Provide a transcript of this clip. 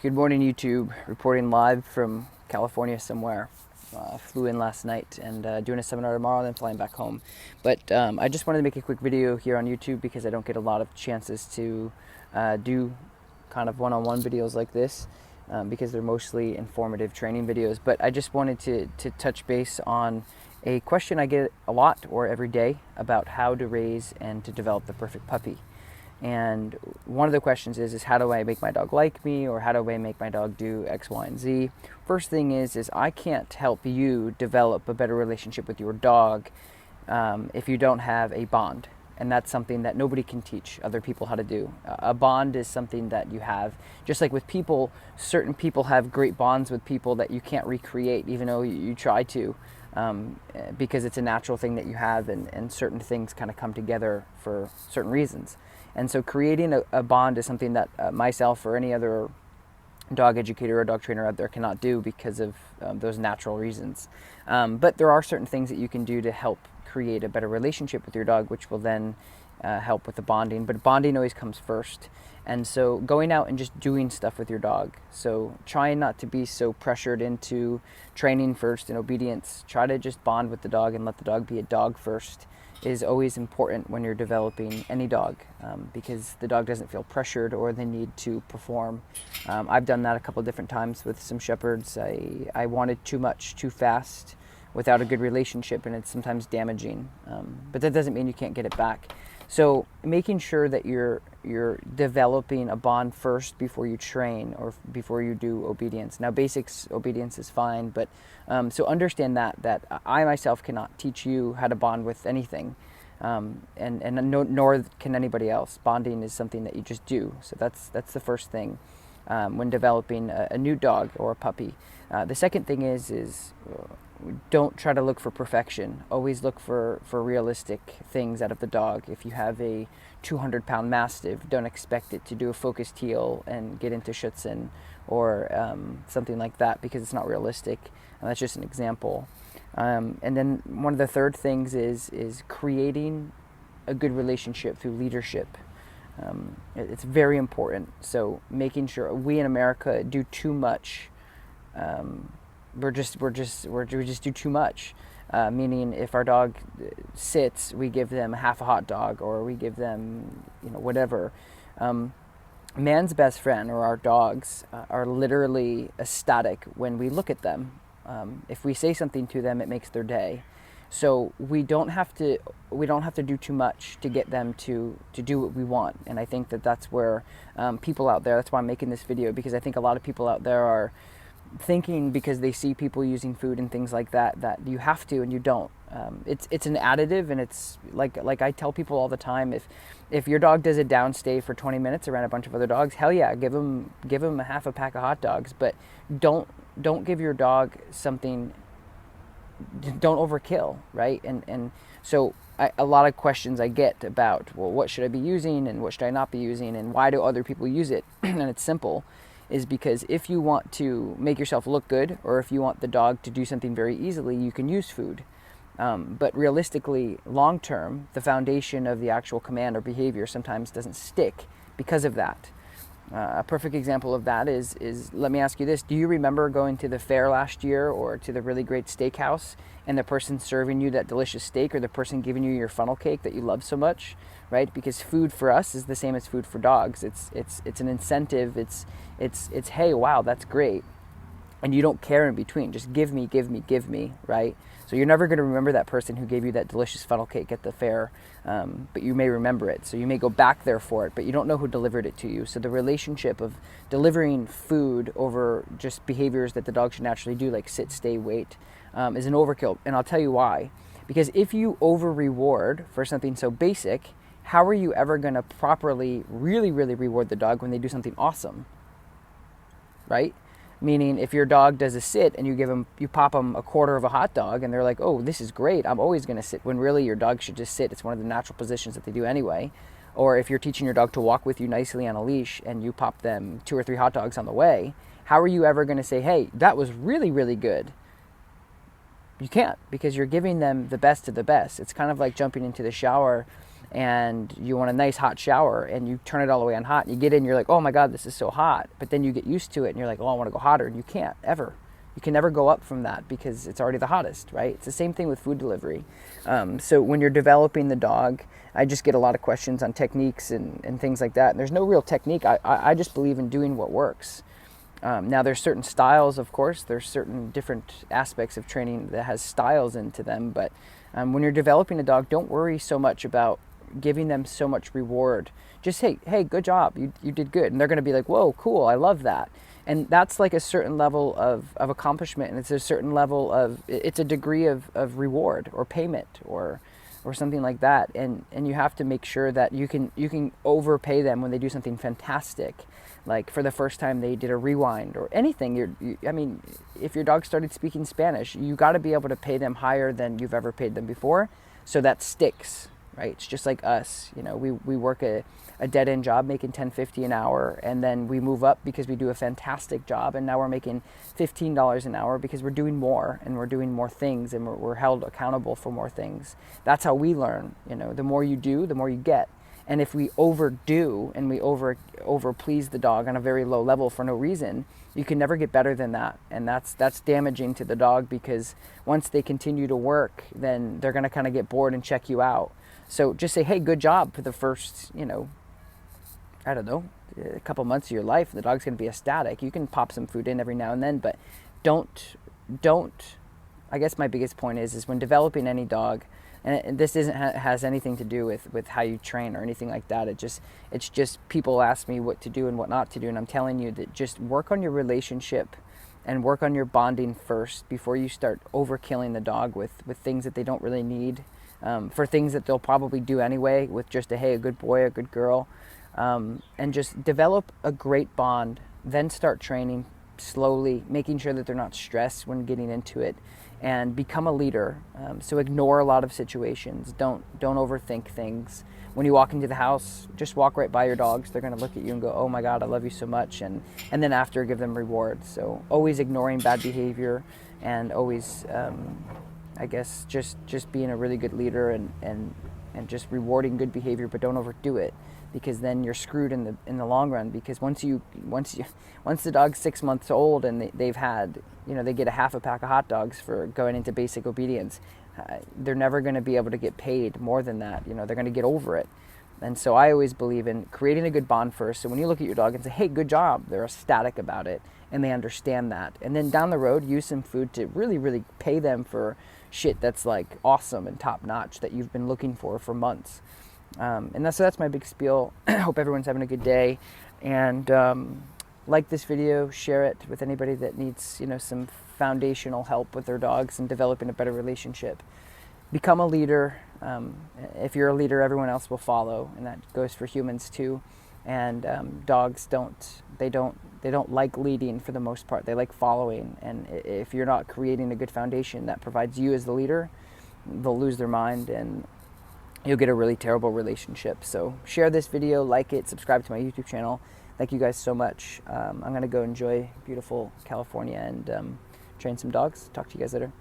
Good morning, YouTube. Reporting live from California somewhere. Flew in last night and doing a seminar tomorrow, then flying back home. But I just wanted to make a quick video here on YouTube because I don't get a lot of chances to do kind of one-on-one videos like this because they're mostly informative training videos. But I just wanted to touch base on a question I get a lot or every day about how to raise and to develop the perfect puppy. And one of the questions is how do I make my dog like me, or how do I make my dog do X, Y, and Z? First thing is I can't help you develop a better relationship with your dog if you don't have a bond. And that's something that nobody can teach other people how to do. A bond is something that you have, just like with people, certain people have great bonds with people that you can't recreate, even though you try to, because it's a natural thing that you have, and certain things kind of come together for certain reasons. And so creating a bond is something that myself or any other dog educator or dog trainer out there cannot do because of those natural reasons. But there are certain things that you can do to help create a better relationship with your dog, which will then help with the bonding. But bonding always comes first. And so going out and just doing stuff with your dog. So trying not to be so pressured into training first and obedience. Try to just bond with the dog and let the dog be a dog first is always important when you're developing any dog, because the dog doesn't feel pressured or the need to perform. I've done that a couple different times with some shepherds. I wanted too much too fast without a good relationship, and it's sometimes damaging, but that doesn't mean you can't get it back. So making sure that you're developing a bond first before you train or before you do obedience. Now, basics obedience is fine, but so understand that I myself cannot teach you how to bond with anything, nor can anybody else. Bonding is something that you just do. So that's the first thing when developing a new dog or a puppy. The second thing is don't try to look for perfection. Always look for realistic things out of the dog. If you have a 200-pound Mastiff, don't expect it to do a focused heel and get into Schutzen or something like that, because it's not realistic. And that's just an example. And then one of the third things is creating a good relationship through leadership. It's very important. So making sure we in America do too much. We just do too much. Meaning, if our dog sits, we give them half a hot dog, or we give them, whatever. Man's best friend, or our dogs, are literally ecstatic when we look at them. If we say something to them, it makes their day. So we don't have to do too much to get them to do what we want. And I think that's where people out there. That's why I'm making this video, because I think a lot of people out there are thinking, because they see people using food and things like that you have to, and you don't. It's an additive, and it's like I tell people all the time, if your dog does a downstay for 20 minutes around a bunch of other dogs, hell yeah, give them a half a pack of hot dogs, but don't give your dog something. Don't overkill, right? And so a lot of questions I get about, well, what should I be using and what should I not be using, and why do other people use it? And it's simple. Is because if you want to make yourself look good, or if you want the dog to do something very easily, you can use food. But realistically, long term, the foundation of the actual command or behavior sometimes doesn't stick because of that. A perfect example of that is let me ask you this. Do you remember going to the fair last year, or to the really great steakhouse, and the person serving you that delicious steak, or the person giving you your funnel cake that you love so much, right? Because food for us is the same as food for dogs. It's an incentive. It's hey, wow, that's great. And you don't care in between. Just give me, right? So you're never going to remember that person who gave you that delicious funnel cake at the fair, but you may remember it. So you may go back there for it, but you don't know who delivered it to you. So the relationship of delivering food over just behaviors that the dog should naturally do, like sit, stay, wait, is an overkill. And I'll tell you why. Because if you over-reward for something so basic, how are you ever going to properly, really, really reward the dog when they do something awesome, right? Meaning, if your dog does a sit and you pop them a quarter of a hot dog, and they're like, oh, this is great, I'm always going to sit, when really your dog should just sit. It's one of the natural positions that they do anyway. Or if you're teaching your dog to walk with you nicely on a leash and you pop them 2 or 3 hot dogs on the way, how are you ever going to say, hey, that was really, really good? You can't, because you're giving them the best of the best. It's kind of like jumping into the shower and you want a nice hot shower, and you turn it all the way on hot, and you get in, you're like, oh my God, this is so hot. But then you get used to it and you're like, oh, I want to go hotter, and you can't ever. You can never go up from that because it's already the hottest, right? It's the same thing with food delivery. So when you're developing the dog, I just get a lot of questions on techniques and things like that. And there's no real technique. I just believe in doing what works. Now there's certain styles, of course. There's certain different aspects of training that has styles into them. But when you're developing a dog, don't worry so much about giving them so much reward. Just hey, good job, you did good, and they're going to be like, whoa, cool, I love that. And that's like a certain level of accomplishment, and it's a certain level of, it's a degree of reward or payment or something like that. And you have to make sure that you can overpay them when they do something fantastic, like for the first time they did a rewind or anything. I mean, if your dog started speaking Spanish, you got to be able to pay them higher than you've ever paid them before, so that sticks. Right? It's just like us, you know, we work a dead-end job making $10.50 an hour, and then we move up because we do a fantastic job, and now we're making $15 an hour because we're doing more, and we're doing more things, and we're held accountable for more things. That's how we learn, you know, the more you do, the more you get. And if we overdo and we over please the dog on a very low level for no reason, you can never get better than that. And that's damaging to the dog, because once they continue to work, then they're going to kind of get bored and check you out. So just say, hey, good job for the first, you know, I don't know, a couple months of your life. The dog's going to be ecstatic. You can pop some food in every now and then, but don't, I guess my biggest point is when developing any dog, and this has anything to do with how you train or anything like that. It's just people ask me what to do and what not to do, and I'm telling you that just work on your relationship and work on your bonding first before you start overkilling the dog with things that they don't really need. For things that they'll probably do anyway, with just a good boy, a good girl, and just develop a great bond, then start training slowly, making sure that they're not stressed when getting into it, and become a leader. So ignore a lot of situations. Don't overthink things. When you walk into the house, just walk right by your dogs. They're going to look at you and go, oh my God, I love you so much, and then after, give them rewards. So always ignoring bad behavior, and always I guess just being a really good leader and just rewarding good behavior, but don't overdo it, because then you're screwed in the long run. Because once the dog's 6 months old and they've had, you know, they get a half a pack of hot dogs for going into basic obedience, they're never going to be able to get paid more than that. You know, they're going to get over it. And so I always believe in creating a good bond first. So when you look at your dog and say, hey, good job, they're ecstatic about it, and they understand that. And then down the road, use some food to really, really pay them for shit that's like awesome and top notch that you've been looking for months. And that's my big spiel. I hope everyone's having a good day, and like this video, share it with anybody that needs, you know, some foundational help with their dogs and developing a better relationship. Become a leader. If you're a leader, everyone else will follow, and that goes for humans too. And dogs don't like leading for the most part. They like following. And if you're not creating a good foundation that provides you as the leader, they'll lose their mind and you'll get a really terrible relationship. So share this video, like it, subscribe to my YouTube channel. Thank you guys so much. I'm going to go enjoy beautiful California and train some dogs. Talk to you guys later.